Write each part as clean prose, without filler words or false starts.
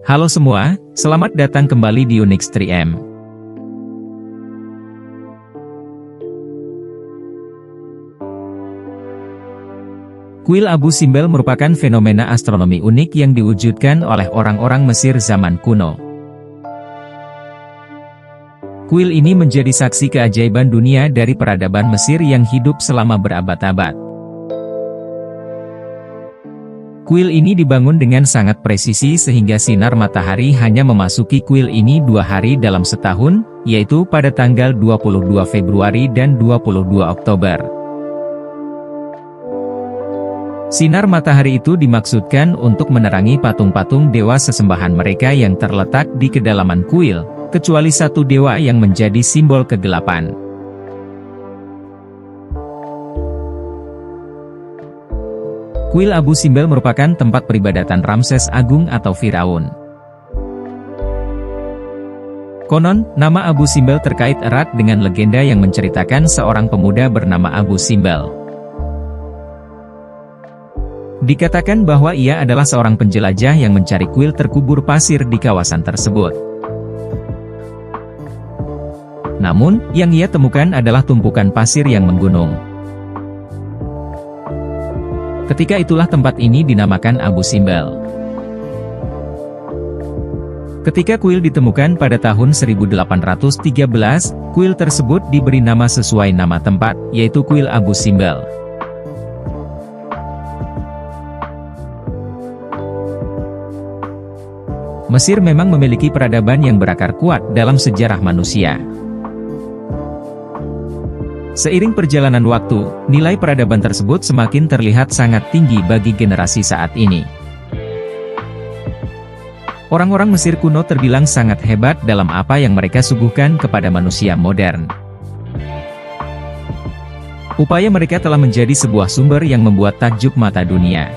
Halo semua, selamat datang kembali di Unix 3M. Kuil Abu Simbel merupakan fenomena astronomi unik yang diwujudkan oleh orang-orang Mesir zaman kuno. Kuil ini menjadi saksi keajaiban dunia dari peradaban Mesir yang hidup selama berabad-abad. Kuil ini dibangun dengan sangat presisi sehingga sinar matahari hanya memasuki kuil ini 2 hari dalam setahun, yaitu pada tanggal 22 Februari dan 22 Oktober. Sinar matahari itu dimaksudkan untuk menerangi patung-patung dewa sesembahan mereka yang terletak di kedalaman kuil, kecuali satu dewa yang menjadi simbol kegelapan. Kuil Abu Simbel merupakan tempat peribadatan Ramses Agung atau Firaun. Konon, nama Abu Simbel terkait erat dengan legenda yang menceritakan seorang pemuda bernama Abu Simbel. Dikatakan bahwa ia adalah seorang penjelajah yang mencari kuil terkubur pasir di kawasan tersebut. Namun, yang ia temukan adalah tumpukan pasir yang menggunung. Ketika itulah tempat ini dinamakan Abu Simbel. Ketika kuil ditemukan pada tahun 1813, kuil tersebut diberi nama sesuai nama tempat, yaitu Kuil Abu Simbel. Mesir memang memiliki peradaban yang berakar kuat dalam sejarah manusia. Seiring perjalanan waktu, nilai peradaban tersebut semakin terlihat sangat tinggi bagi generasi saat ini. Orang-orang Mesir kuno terbilang sangat hebat dalam apa yang mereka suguhkan kepada manusia modern. Upaya mereka telah menjadi sebuah sumber yang membuat takjub mata dunia.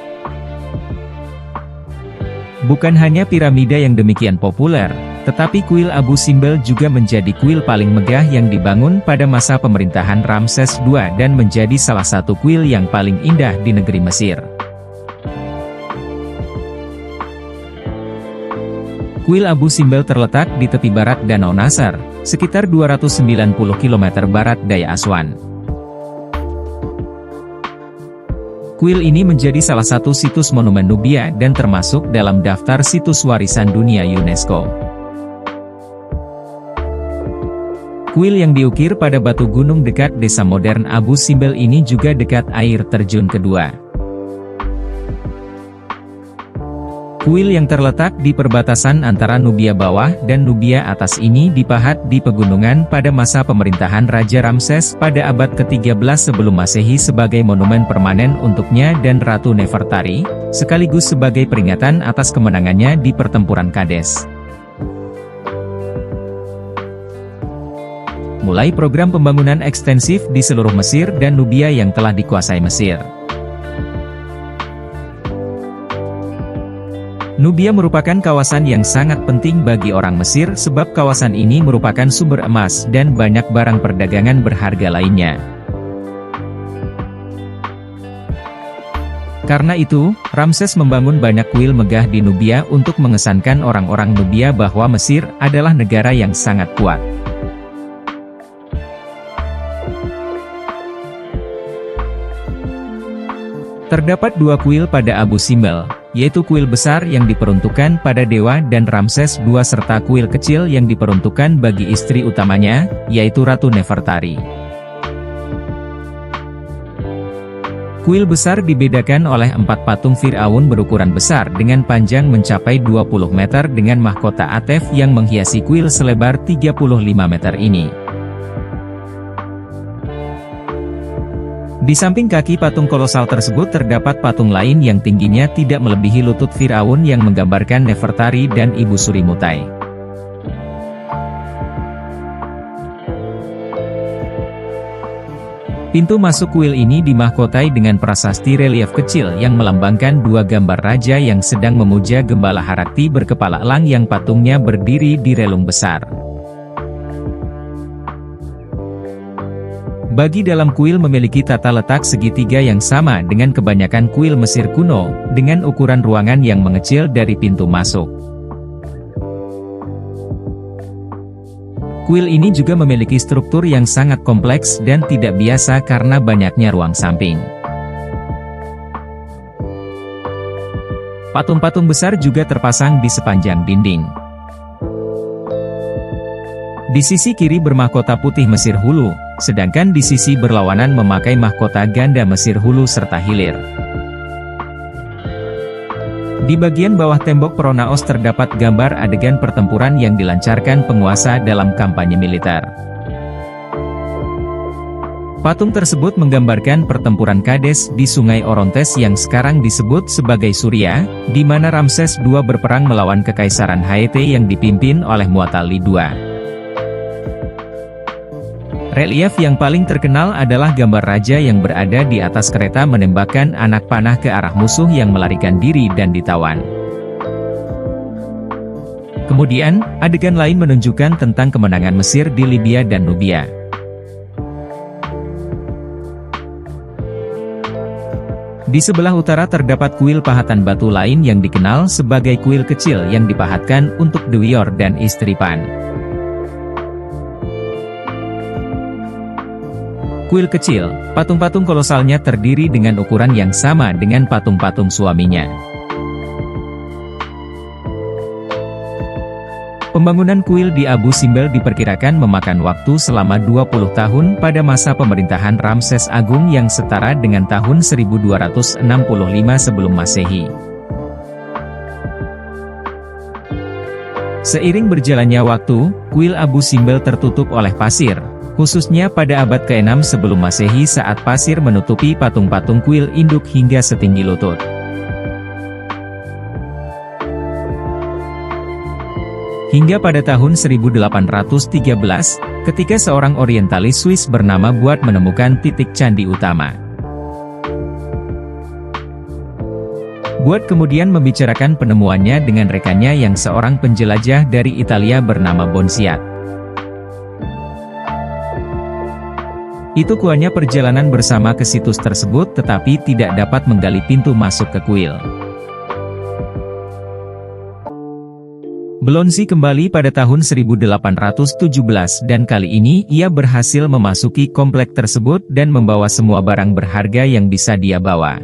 Bukan hanya piramida yang demikian populer, tetapi kuil Abu Simbel juga menjadi kuil paling megah yang dibangun pada masa pemerintahan Ramses II dan menjadi salah satu kuil yang paling indah di negeri Mesir. Kuil Abu Simbel terletak di tepi barat Danau Nasser, sekitar 290 km barat daya Aswan. Kuil ini menjadi salah satu situs monumen Nubia dan termasuk dalam daftar situs warisan dunia UNESCO. Kuil yang diukir pada batu gunung dekat desa modern Abu Simbel ini juga dekat air terjun kedua. Kuil yang terletak di perbatasan antara Nubia bawah dan Nubia atas ini dipahat di pegunungan pada masa pemerintahan Raja Ramses pada abad ke-13 sebelum Masehi sebagai monumen permanen untuknya dan Ratu Nefertari, sekaligus sebagai peringatan atas kemenangannya di pertempuran Kades. Mulai program pembangunan ekstensif di seluruh Mesir dan Nubia yang telah dikuasai Mesir. Nubia merupakan kawasan yang sangat penting bagi orang Mesir sebab kawasan ini merupakan sumber emas dan banyak barang perdagangan berharga lainnya. Karena itu, Ramses membangun banyak kuil megah di Nubia untuk mengesankan orang-orang Nubia bahwa Mesir adalah negara yang sangat kuat. Terdapat 2 kuil pada Abu Simbel, yaitu kuil besar yang diperuntukkan pada dewa dan Ramses II serta kuil kecil yang diperuntukkan bagi istri utamanya, yaitu Ratu Nefertari. Kuil besar dibedakan oleh 4 patung Firaun berukuran besar dengan panjang mencapai 20 meter dengan mahkota Atef yang menghiasi kuil selebar 35 meter ini. Di samping kaki patung kolosal tersebut terdapat patung lain yang tingginya tidak melebihi lutut Firaun yang menggambarkan Nefertari dan Ibu Suri Mutai. Pintu masuk kuil ini dimahkotai dengan prasasti relief kecil yang melambangkan 2 gambar raja yang sedang memuja gembala Harakti berkepala elang yang patungnya berdiri di relung besar. Bagi dalam kuil memiliki tata letak segitiga yang sama dengan kebanyakan kuil Mesir kuno, dengan ukuran ruangan yang mengecil dari pintu masuk. Kuil ini juga memiliki struktur yang sangat kompleks dan tidak biasa karena banyaknya ruang samping. Patung-patung besar juga terpasang di sepanjang dinding. Di sisi kiri bermahkota putih Mesir Hulu, sedangkan di sisi berlawanan memakai mahkota ganda Mesir Hulu serta hilir. Di bagian bawah tembok Pronaos terdapat gambar adegan pertempuran yang dilancarkan penguasa dalam kampanye militer. Patung tersebut menggambarkan pertempuran Kades di Sungai Orontes yang sekarang disebut sebagai Suria, di mana Ramses II berperang melawan Kekaisaran Haete yang dipimpin oleh Muwatalli II. Relief yang paling terkenal adalah gambar raja yang berada di atas kereta menembakkan anak panah ke arah musuh yang melarikan diri dan ditawan. Kemudian, adegan lain menunjukkan tentang kemenangan Mesir di Libya dan Nubia. Di sebelah utara terdapat kuil pahatan batu lain yang dikenal sebagai kuil kecil yang dipahatkan untuk Dewior dan istri Pan. Kuil kecil, patung-patung kolosalnya terdiri dengan ukuran yang sama dengan patung-patung suaminya. Pembangunan kuil di Abu Simbel diperkirakan memakan waktu selama 20 tahun pada masa pemerintahan Ramses Agung yang setara dengan tahun 1265 sebelum Masehi. Seiring berjalannya waktu, kuil Abu Simbel tertutup oleh pasir, khususnya pada abad ke-6 sebelum Masehi saat pasir menutupi patung-patung kuil induk hingga setinggi lutut. Hingga pada tahun 1813, ketika seorang orientalis Swiss bernama Buat menemukan titik candi utama. Buat kemudian membicarakan penemuannya dengan rekannya yang seorang penjelajah dari Italia bernama Bonsiat. Itu kuahnya perjalanan bersama ke situs tersebut tetapi tidak dapat menggali pintu masuk ke kuil. Blonsky kembali pada tahun 1817 dan kali ini ia berhasil memasuki komplek tersebut dan membawa semua barang berharga yang bisa dia bawa.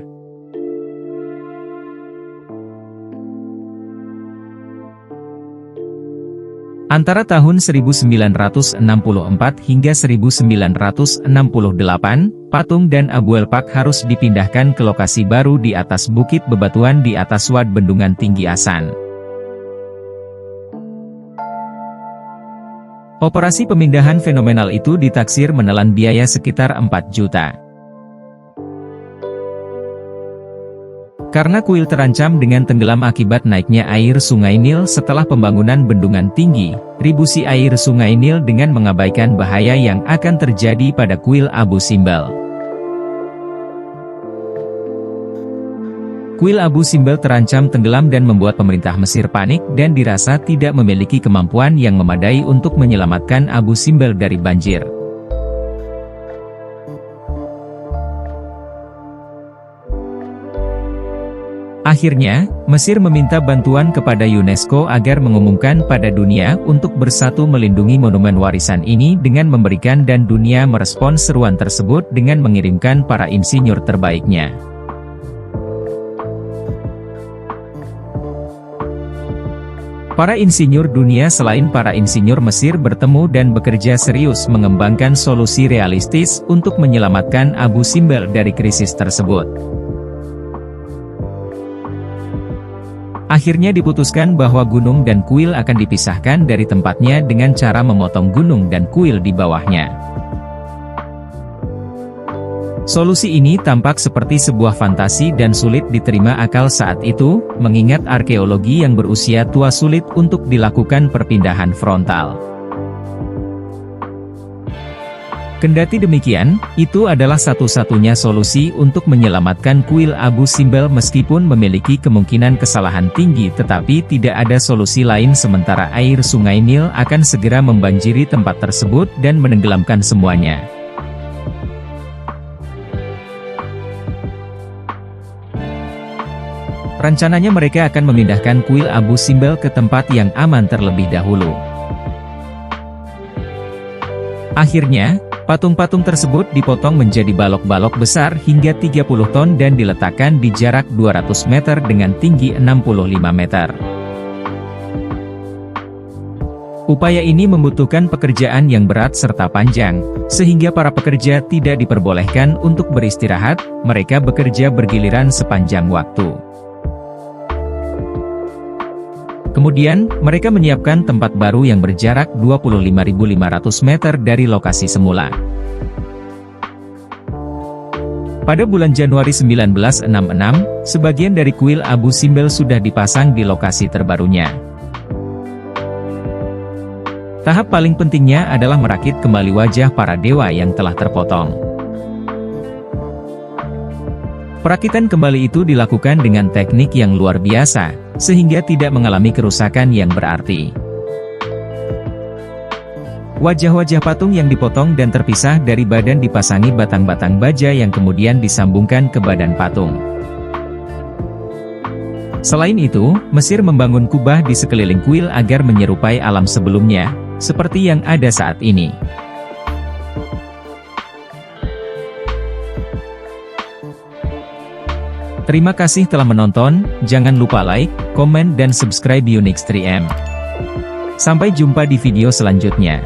Antara tahun 1964 hingga 1968, patung dan Abu'l Pak harus dipindahkan ke lokasi baru di atas bukit bebatuan di atas Wad Bendungan Tinggi Asan. Operasi pemindahan fenomenal itu ditaksir menelan biaya sekitar 4 juta. Karena kuil terancam dengan tenggelam akibat naiknya air Sungai Nil setelah pembangunan bendungan tinggi, ribusi air Sungai Nil dengan mengabaikan bahaya yang akan terjadi pada kuil Abu Simbel. Kuil Abu Simbel terancam tenggelam dan membuat pemerintah Mesir panik dan dirasa tidak memiliki kemampuan yang memadai untuk menyelamatkan Abu Simbel dari banjir. Akhirnya, Mesir meminta bantuan kepada UNESCO agar mengumumkan pada dunia untuk bersatu melindungi monumen warisan ini dengan memberikan dan dunia merespons seruan tersebut dengan mengirimkan para insinyur terbaiknya. Para insinyur dunia selain para insinyur Mesir bertemu dan bekerja serius mengembangkan solusi realistis untuk menyelamatkan Abu Simbel dari krisis tersebut. Akhirnya diputuskan bahwa gunung dan kuil akan dipisahkan dari tempatnya dengan cara memotong gunung dan kuil di bawahnya. Solusi ini tampak seperti sebuah fantasi dan sulit diterima akal saat itu, mengingat arkeologi yang berusia tua sulit untuk dilakukan perpindahan frontal. Kendati demikian, itu adalah satu-satunya solusi untuk menyelamatkan kuil Abu Simbel meskipun memiliki kemungkinan kesalahan tinggi tetapi tidak ada solusi lain sementara air Sungai Nil akan segera membanjiri tempat tersebut dan menenggelamkan semuanya. Rencananya mereka akan memindahkan kuil Abu Simbel ke tempat yang aman terlebih dahulu. Akhirnya, patung-patung tersebut dipotong menjadi balok-balok besar hingga 30 ton dan diletakkan di jarak 200 meter dengan tinggi 65 meter. Upaya ini membutuhkan pekerjaan yang berat serta panjang, sehingga para pekerja tidak diperbolehkan untuk beristirahat, mereka bekerja bergiliran sepanjang waktu. Kemudian, mereka menyiapkan tempat baru yang berjarak 25.500 meter dari lokasi semula. Pada bulan Januari 1966, sebagian dari kuil Abu Simbel sudah dipasang di lokasi terbarunya. Tahap paling pentingnya adalah merakit kembali wajah para dewa yang telah terpotong. Perakitan kembali itu dilakukan dengan teknik yang luar biasa, sehingga tidak mengalami kerusakan yang berarti. Wajah-wajah patung yang dipotong dan terpisah dari badan dipasangi batang-batang baja yang kemudian disambungkan ke badan patung. Selain itu, Mesir membangun kubah di sekeliling kuil agar menyerupai alam sebelumnya, seperti yang ada saat ini. Terima kasih telah menonton, jangan lupa like, komen dan subscribe Unix 3M. Sampai jumpa di video selanjutnya.